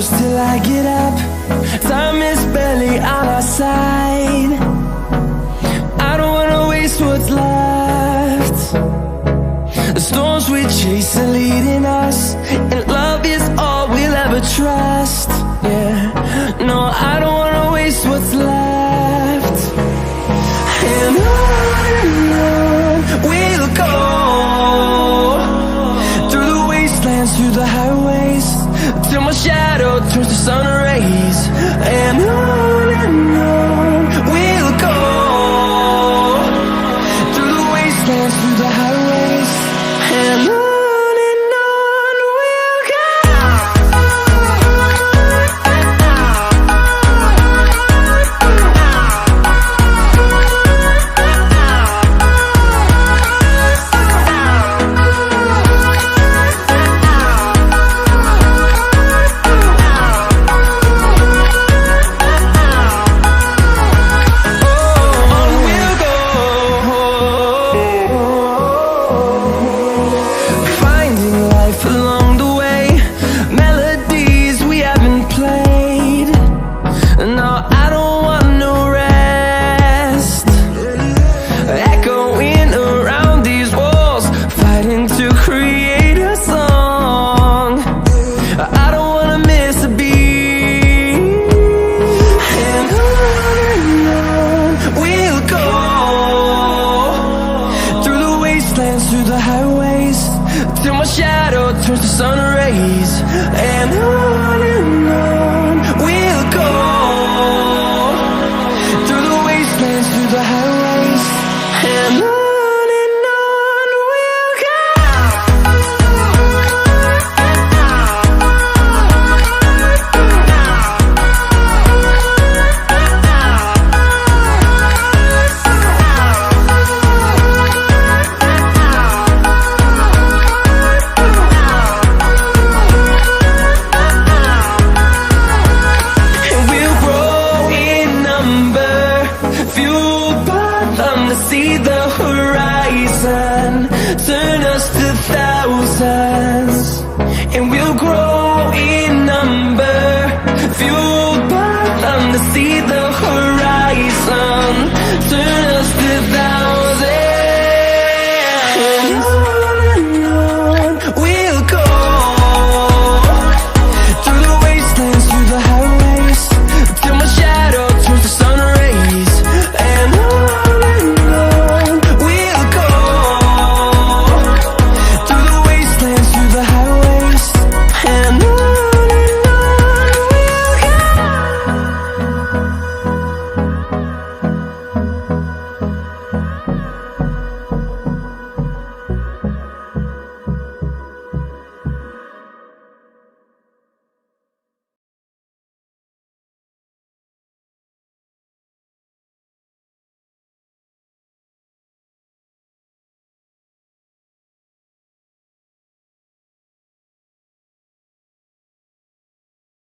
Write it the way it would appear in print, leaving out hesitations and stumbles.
close till I get up. Time is barely on our side. I don't wanna waste what's left. The storms we chase are leading us, and love is all we'll ever trust. Yeah, no, I don't wanna waste what's left. And on we'll go, through the wastelands, through the highways, till my shadow turns to sun rays. And on we'll go, through the wastelands, through the highways, and on we'll go. Through the highways, till my shadow turns to sun rays. And on we'll go, through the wastelands, through the highways, and on we'll go. See the horizon, turn us to thousands, and we'll grow in number, fueled by them. To see the horizon, turn us to thousands.